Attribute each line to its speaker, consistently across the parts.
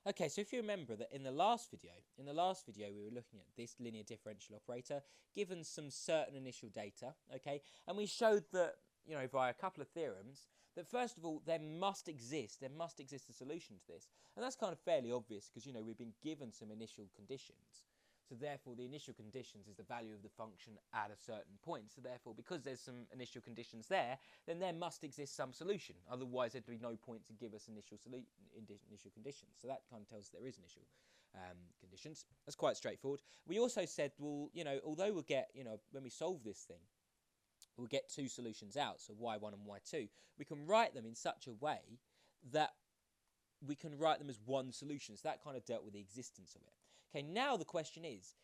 Speaker 1: Okay, so if you remember that in the last video we were looking at this linear differential operator given some certain initial data, okay, and we showed that, you know, via a couple of theorems, that first of all there must exist a solution to this, and that's kind of fairly obvious because, you know, we've been given some initial conditions. So therefore, the initial conditions is the value of the function at a certain point. So therefore, because there's some initial conditions there, then there must exist some solution. Otherwise, there'd be no point to give us initial conditions. So that kind of tells us there is initial conditions. That's quite straightforward. We also said, well, you know, although we'll get, you know, when we solve this thing, we'll get two solutions out, so y1 and y2. We can write them in such a way that we can write them as one solution. So that kind of dealt with the existence of it. Okay, now the question is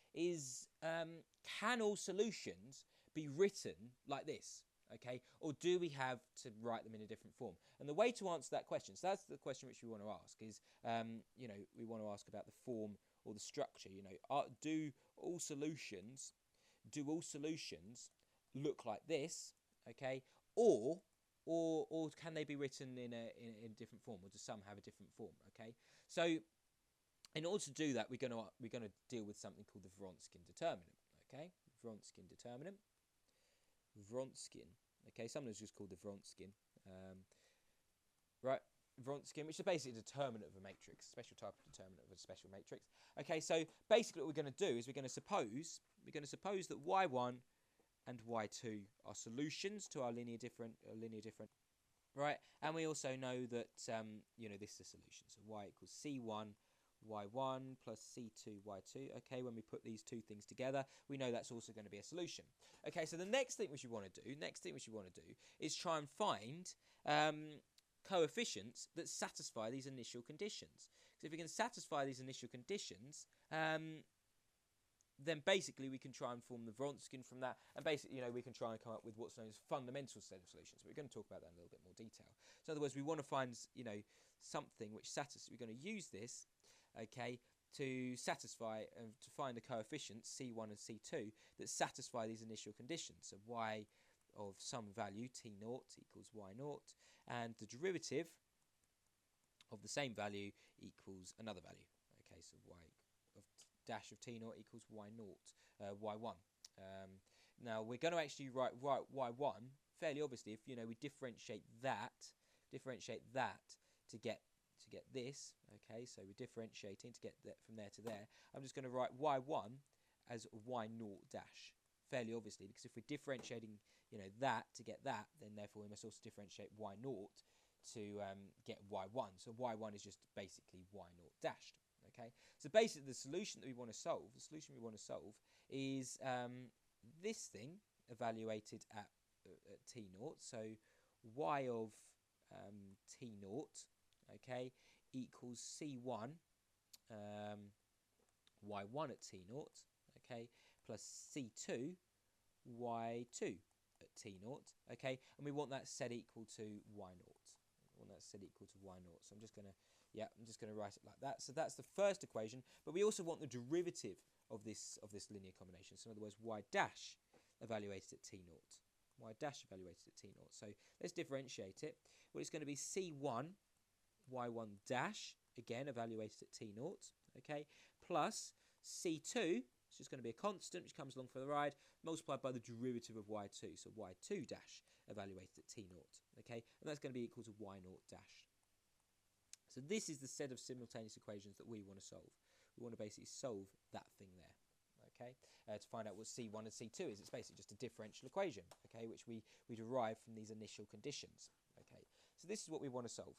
Speaker 1: can all solutions be written like this? Okay, or do we have to write them in a different form? And the way to answer that question, so that's the question which we want to ask, is, you know, we want to ask about the form or the structure. You know, do all solutions look like this? Okay, or can they be written in a different form, or does some have a different form? Okay, so in order to do that, we're going to deal with something called the Wronskian determinant. Okay, Wronskian determinant. Wronskian. Okay, sometimes just called the Wronskian. Right, Wronskian, which is basically a determinant of a matrix, a special type of determinant of a special matrix. Okay, so basically what we're going to do is we're going to suppose that y1 and y2 are solutions to our linear different, right? And we also know that, you know, this is a solution. So y equals c1 y1 plus c2 y2. Okay, when we put these two things together, we know that's also going to be a solution. Okay, so the next thing which you want to do is try and find coefficients that satisfy these initial conditions. Because if we can satisfy these initial conditions, then basically we can try and form the Wronskian from that, and basically, you know, we can try and come up with what's known as fundamental set of solutions. But we're going to talk about that in a little bit more detail. So in other words, we want to find, you know, something which satisfies. We're going to use this, okay, to satisfy and to find the coefficients c1 and c2 that satisfy these initial conditions. So y of some value t0 equals y0, and the derivative of the same value equals another value. Okay, so y of dash of t0 equals y0, y1. Now we're going to actually write y1 fairly obviously. If, you know, we differentiate that to get this. Okay, so we're differentiating to get that from there to there. I'm just going to write y1 as y0 dash. Fairly obviously, because if we're differentiating, you know, that to get that, then therefore we must also differentiate y0 to get y1. So y1 is just basically y0 dashed. Okay, so basically the solution that we want to solve, is this thing evaluated at t0. So y of t0, okay, equals c1 y1 at t0, okay, plus c2 y2 at t0, okay, and we want that set equal to y0. So I'm just going to write it like that. So that's the first equation, but we also want the derivative of this linear combination. So in other words, y dash evaluated at t0. So let's differentiate it. Well, it's going to be c1 y1 dash, again evaluated at t0, okay, plus c2, it's just going to be a constant which comes along for the ride, multiplied by the derivative of y2, so y2 dash evaluated at t0, okay, and that's going to be equal to y0 dash. So this is the set of simultaneous equations that we want to solve. We want to basically solve that thing there, okay, to find out what c1 and c2 is. It's basically just a differential equation, okay, which we derive from these initial conditions, okay. So this is what we want to solve.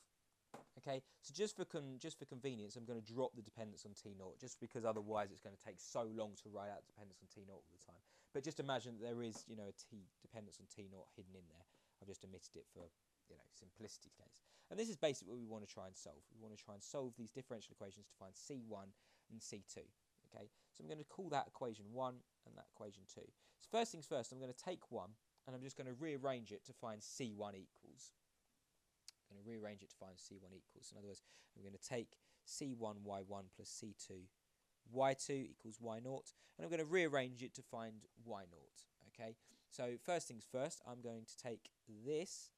Speaker 1: Okay, so just for convenience, I'm going to drop the dependence on t0, just because otherwise it's going to take so long to write out dependence on t0 all the time. But just imagine that there is, you know, a dependence on t0 hidden in there. I've just omitted it for, you know, simplicity's case. And this is basically what we want to try and solve. We want to try and solve these differential equations to find c1 and c2. Okay, so I'm going to call that equation 1 and that equation 2. So first things first, I'm going to take 1 and I'm just going to rearrange it to find c1 equals. Going to rearrange it to find c1 equals. In other words, I'm going to take c1 y1 plus c2 y2 equals y0, and I'm going to rearrange it to find y0. Okay, so first things first, I'm going to take this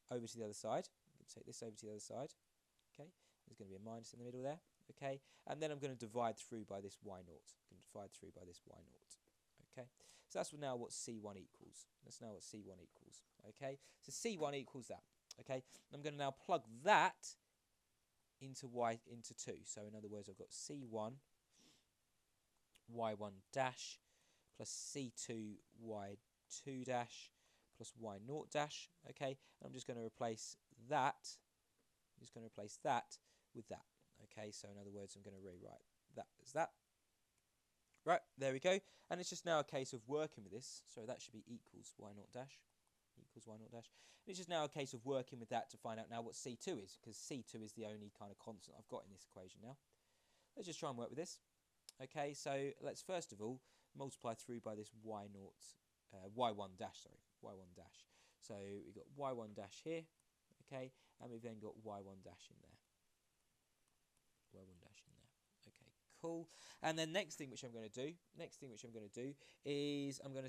Speaker 1: over to the other side. I'm going to take this over to the other side. Okay, There's going to be a minus in the middle there. Okay, and then I'm going to divide through by this y naught. I'm going to divide through by this y naught. Okay, so that's now what C1 equals. That's now what C1 equals. Okay, so C1 equals that. Okay, I'm going to now plug that into 2. So in other words, I've got C1 y1 dash plus C2 y2 dash plus y naught dash. Okay, and I'm just going to replace that. I'm just going to replace that with that. Okay, so in other words, I'm going to rewrite that as that. Right, there we go. And it's just now a case of working with this. So that should be equals y naught dash. Equals y naught dash. And it's just now a case of working with that to find out now what C2 is, because C2 is the only kind of constant I've got in this equation now. Let's just try and work with this. Okay, so let's first of all multiply through by this y naught, y1 dash, sorry, y1 dash. So we've got y1 dash here, okay, and we've then got y1 dash in there. Y1 dash in there. Okay, cool. And then next thing which I'm going to do is I'm going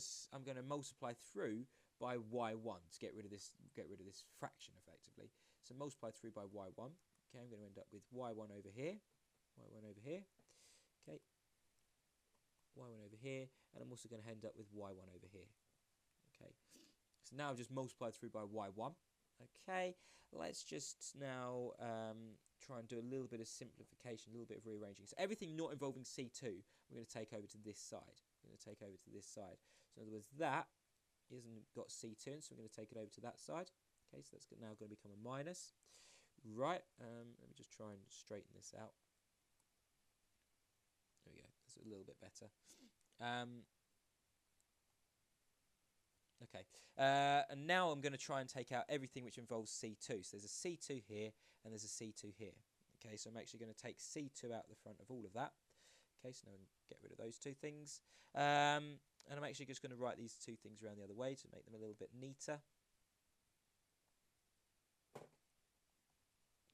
Speaker 1: to multiply through by y1 to get rid of this fraction effectively. So multiply through by y1. Okay, I'm going to end up with y1 over here, y1 over here. Okay, y1 over here, and I'm also going to end up with y1 over here. Okay, so now I've just multiplied through by y1. Okay, let's just now try and do a little bit of simplification, a little bit of rearranging. So everything not involving C2, we're going to take over to this side. So in other words, that isn't got C2 in, so we're going to take it over to that side. Okay, so that's now going to become a minus. Right, let me just try and straighten this out. There we go, that's a little bit better. Okay, and now I'm going to try and take out everything which involves C2. So there's a C2 here and there's a C2 here. Okay, so I'm actually going to take C2 out the front of all of that. Okay, so now I can get rid of those two things. And I'm actually just going to write these two things around the other way to make them a little bit neater.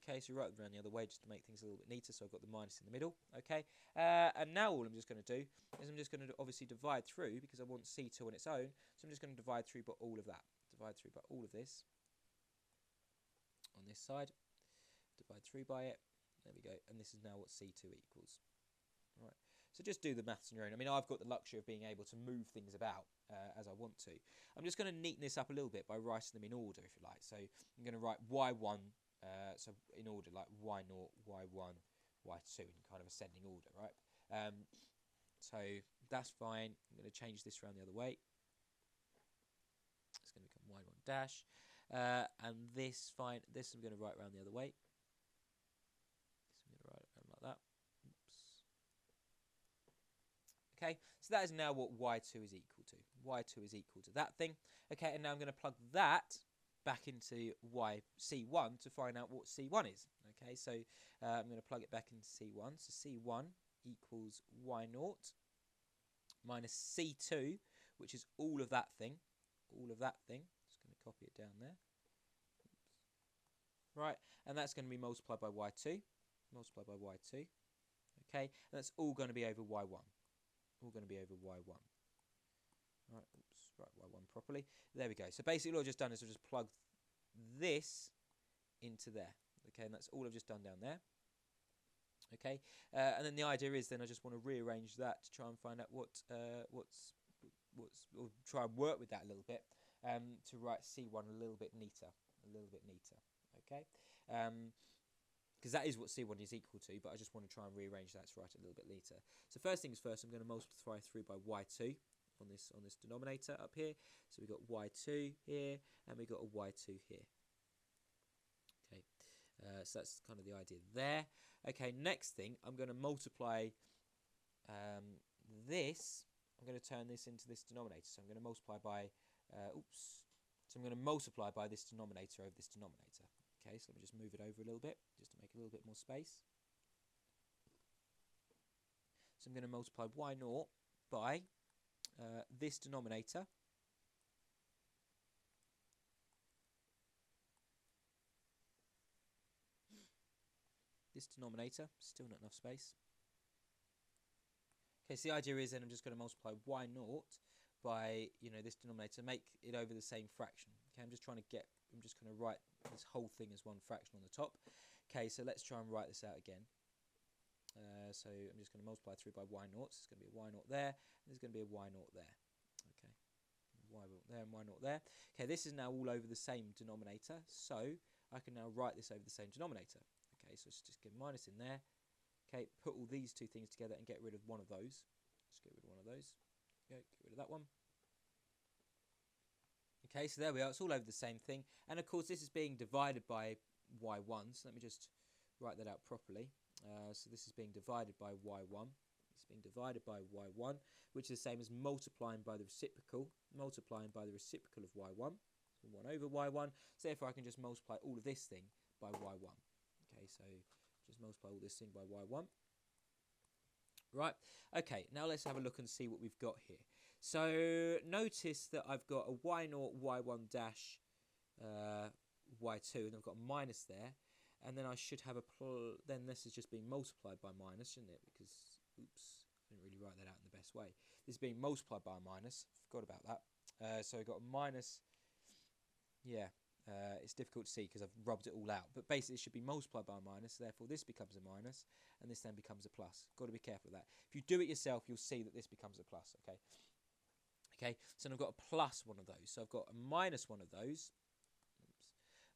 Speaker 1: Okay, so write them around the other way just to make things a little bit neater, so I've got the minus in the middle. Okay, and now all I'm just going to do is I'm just going to obviously divide through, because I want C2 on its own, so I'm just going to divide through by all of that. Divide through by all of this on this side. Divide through by it. There we go, and this is now what C2 equals. All right, so just do the maths on your own. I mean, I've got the luxury of being able to move things about as I want to. I'm just going to neaten this up a little bit by writing them in order, if you like. So I'm going to write y1, so in order, like y0, y1, y2, in kind of ascending order, right? So that's fine. I'm going to change this around the other way. It's going to become y1 dash. And this, fine. This I'm going to write around the other way. So I'm going to write it around like that. Oops. Okay, so that is now what y2 is equal to. Y2 is equal to that thing. Okay, and now I'm going to plug that back into C1 to find out what C1 is. Okay, so I'm going to plug it back into C1. So C1 equals y0 minus C2, which is all of that thing. All of that thing. Just going to copy it down there. Right, and that's going to be multiplied by y2. Multiplied by y2. Okay, and that's all going to be over y1. All going to be over y1. Right, oops, write y1 properly. There we go. So basically all I've just done is I've just plugged this into there. Okay, and that's all I've just done down there. Okay, and then the idea is then I just want to rearrange that to try and find out or try and work with that a little bit to write C1 a little bit neater. Okay, because that is what C1 is equal to, but I just want to try and rearrange that to write it a little bit neater. So first things first, I'm going to multiply through by y2 on this denominator up here. So we've got y2 here, and we've got a y2 here. Okay, so that's kind of the idea there. Okay, next thing, I'm going to multiply this. I'm going to turn this into this denominator. So I'm going to multiply by, So I'm going to multiply by this denominator over this denominator. Okay, so let me just move it over a little bit, just to make a little bit more space. So I'm going to multiply y0 by this denominator. This denominator, still not enough space. Okay, so the idea is then I'm just going to multiply y0 by, this denominator, make it over the same fraction. Okay, I'm just going to write this whole thing as one fraction on the top. Okay, so let's try and write this out again. So I'm just going to multiply through by y naught. So it's going to be a y naught there, and there's going to be a y naught there. Okay, y naught there and y naught there. Okay, this is now all over the same denominator, so I can now write this over the same denominator. Okay, so let's just get minus in there. Okay, put all these two things together and get rid of one of those. Let's get rid of one of those. Okay, get rid of that one. Okay, so there we are. It's all over the same thing. And of course, this is being divided by y1. So let me just write that out properly. So this is being divided by y1. It's being divided by y1, which is the same as multiplying by the reciprocal of y1. So 1 over y1. So therefore, I can just multiply all of this thing by y1. Okay, so just multiply all this thing by y1. Right, okay, now let's have a look and see what we've got here. So notice that I've got a y0, y1 dash y2, and I've got a minus there. And then I should have then this is just being multiplied by minus, shouldn't it? Because, oops, I didn't really write that out in the best way. This is being multiplied by a minus. Forgot about that. So I've got a minus. Yeah, it's difficult to see because I've rubbed it all out. But basically, it should be multiplied by a minus. Therefore, this becomes a minus, and this then becomes a plus. Got to be careful of that. If you do it yourself, you'll see that this becomes a plus, okay? Okay, so I've got a plus one of those. So I've got a minus one of those.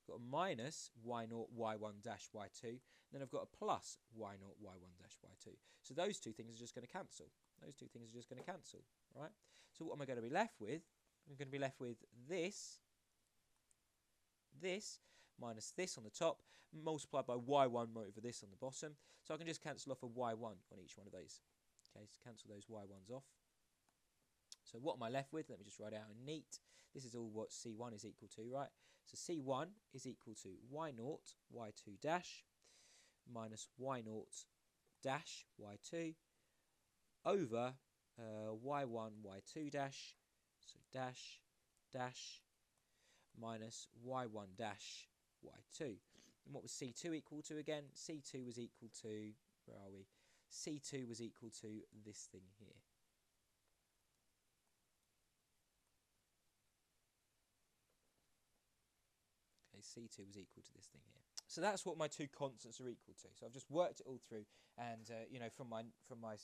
Speaker 1: Got a minus y0, y1 dash y2. Then I've got a plus y0, y1 dash y2. So those two things are just going to cancel. Right? So what am I going to be left with? I'm going to be left with this minus this on the top, multiplied by y1 over this on the bottom. So I can just cancel off a y1 on each one of those. Okay, so cancel those y1s off. So what am I left with? Let me just write out in neat. This is all what C1 is equal to, right? So C1 is equal to y0, y2 dash, minus y0 dash, y2, over y1, y2 dash, so dash, dash, minus y1 dash, y2. And what was C2 equal to again? C2 was equal to, where are we? C2 was equal to this thing here. C2 was equal to this thing here. So that's what my two constants are equal to. So I've just worked it all through, and you know, from my my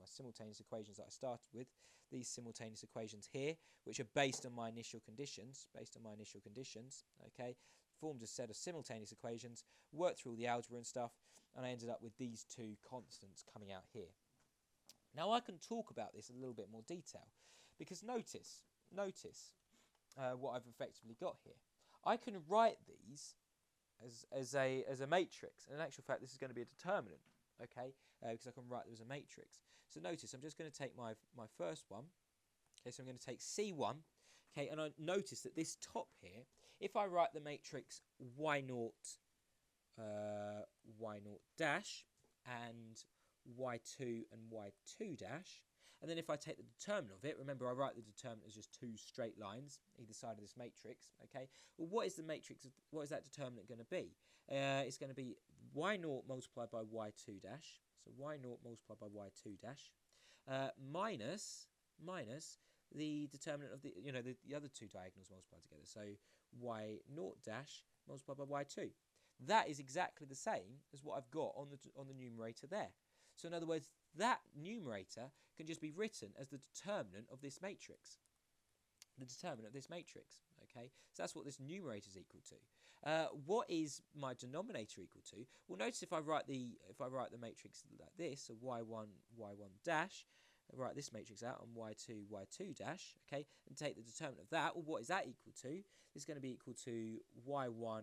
Speaker 1: simultaneous equations that I started with, these simultaneous equations here, which are based on my initial conditions, okay, formed a set of simultaneous equations, worked through all the algebra and stuff, and I ended up with these two constants coming out here. Now I can talk about this in a little bit more detail, because notice what I've effectively got here. I can write these as a matrix, and in actual fact this is going to be a determinant, okay, because I can write them as a matrix. So notice I'm just going to take my first one, okay, so I'm going to take C1, okay, and I notice that this top here, if I write the matrix y0 dash and y2 and y2 dash, and then if I take the determinant of it, remember I write the determinant as just two straight lines either side of this matrix, okay? Well, what is the matrix, what is that determinant going to be? It's going to be y0 multiplied by y2 dash, so y0 multiplied by y2 dash, minus the determinant of the, the other two diagonals multiplied together, so y0 dash multiplied by y2. That is exactly the same as what I've got on the numerator there. So in other words, that numerator can just be written as the determinant of this matrix. Okay? So that's what this numerator is equal to. What is my denominator equal to? Well, notice if I write the matrix like this, so y1 dash, I write this matrix out on y2 dash, okay, and take the determinant of that. Well, what is that equal to? This is going to be equal to y1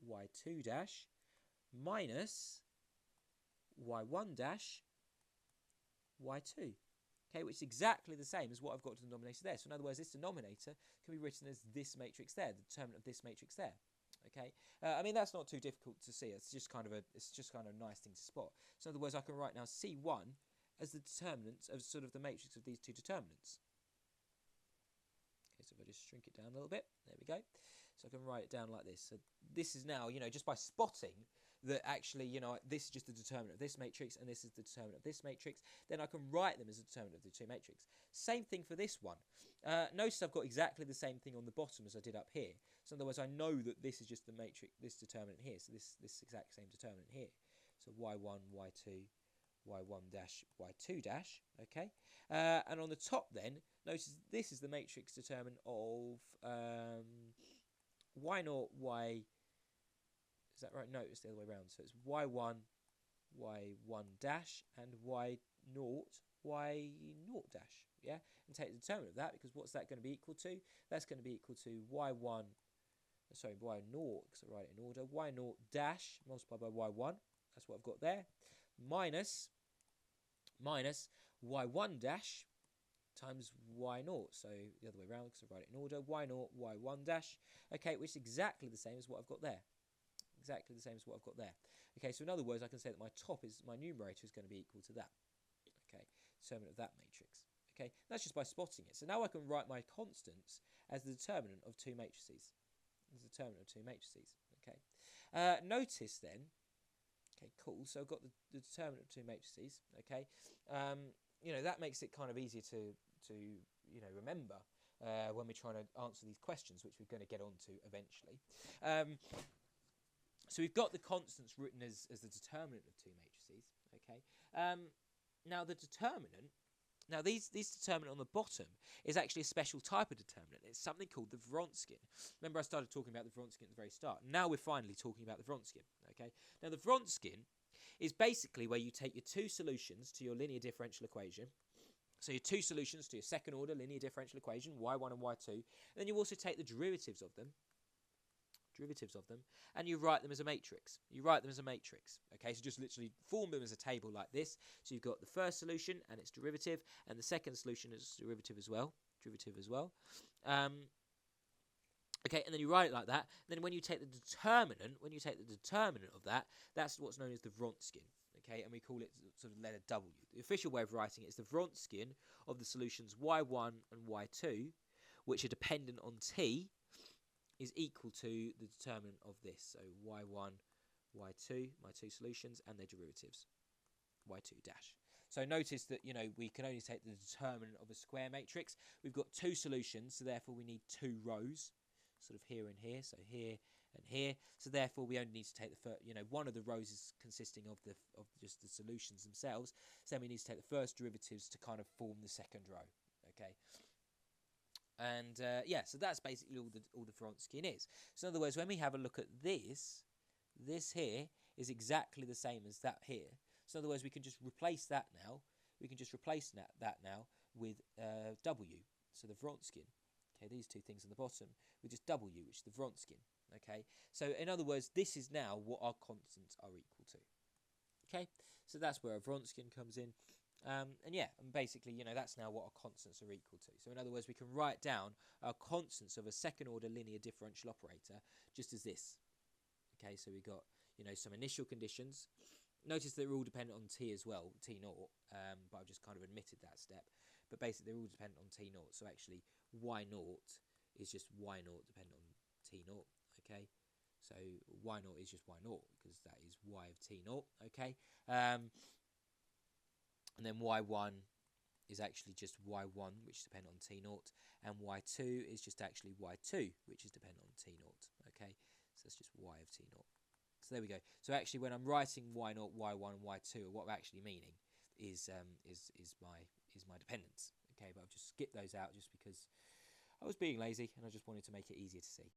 Speaker 1: y2 dash minus y1 dash y2, okay, which is exactly the same as what I've got to the denominator there. So in other words, this denominator can be written as this matrix there, the determinant of this matrix there. Okay, I mean that's not too difficult to see. It's just kind of a nice thing to spot. So in other words, I can write now C1 as the determinant of sort of the matrix of these two determinants. Okay, so if I just shrink it down a little bit, there we go. So I can write it down like this. So this is now, just by spotting that actually, you know, this is just the determinant of this matrix and this is the determinant of this matrix, then I can write them as a determinant of the two matrix. Same thing for this one. Notice I've got exactly the same thing on the bottom as I did up here. So in other words, I know that this is just the matrix, this determinant here, so this exact same determinant here. So y1, y2, y1 dash, y2 dash, okay? And on the top then, notice this is the matrix determinant of y0, y... Is that right? No, it's the other way around. So it's y1, y1 dash, and y0, y0 dash. Yeah, and take the determinant of that, because what's that going to be equal to? That's going to be equal to y1, sorry, y0, because I write it in order, y0 dash multiplied by y1. That's what I've got there. Minus y1 dash times y0. So the other way around, because I write it in order, y0, y1 dash. Okay, which is exactly the same as what I've got there. Exactly the same as what I've got there. Okay, so in other words, I can say that my numerator is going to be equal to that. Okay, determinant of that matrix. Okay, that's just by spotting it. So now I can write my constants as the determinant of two matrices. As the determinant of two matrices. Okay, notice then. Okay, cool. So I've got the determinant of two matrices. Okay, you know, that makes it kind of easier to you know, remember when we're trying to answer these questions, which we're going to get onto eventually. So we've got the constants written as the determinant of two matrices. Okay. Now the determinant. Now these determinant on the bottom is actually a special type of determinant. It's something called the Wronskian. Remember, I started talking about the Wronskian at the very start. Now we're finally talking about the Wronskian. Okay. Now the Wronskian is basically where you take your two solutions to your linear differential equation. So your two solutions to your second order linear differential equation, y1 and y2. And then you also take the derivatives of them, and you write them as a matrix. Okay, so just literally form them as a table like this. So you've got the first solution and its derivative, and the second solution is derivative as well. Okay, and then you write it like that. Then when you take the determinant, of that, that's what's known as the Wronskian. Okay, and we call it sort of letter W. The official way of writing it is the Wronskian of the solutions y1 and y2, which are dependent on t, is equal to the determinant of this. So y1, y2, my two solutions, and their derivatives, y2 dash. So notice that, you know, we can only take the determinant of a square matrix. We've got two solutions, so therefore we need two rows, sort of here and here, so here and here. So therefore we only need to take the first, you know, one of the rows is consisting of just the solutions themselves. So then we need to take the first derivatives to kind of form the second row. Okay. And yeah, so that's basically all the Wronskian is. So in other words, when we have a look at this here is exactly the same as that here. So in other words, we can just replace that now. We can just replace that now with W, so the Wronskian. Okay, these two things on the bottom with just W, which is the Wronskian. Okay, so in other words, this is now what our constants are equal to. Okay, so that's where a Wronskian comes in. And yeah, and basically, you know, that's now what our constants are equal to. So in other words, we can write down our constants of a second order linear differential operator just as this. Okay, so we've got, you know, some initial conditions. Notice they're all dependent on t as well, t0, but I've just kind of omitted that step. But basically, they're all dependent on t0. So actually, y0 is just y0 dependent on t0. Okay, so y0 is just y0 because that is y of t0. Okay. And then y1 is actually just y1, which is dependent on t0, and y2 is just actually y2, which is dependent on t0. Okay, so that's just y of t0. So there we go. So actually, when I'm writing y0, y1, and y2, what I'm actually meaning is my dependence. Okay, but I've just skipped those out just because I was being lazy and I just wanted to make it easier to see.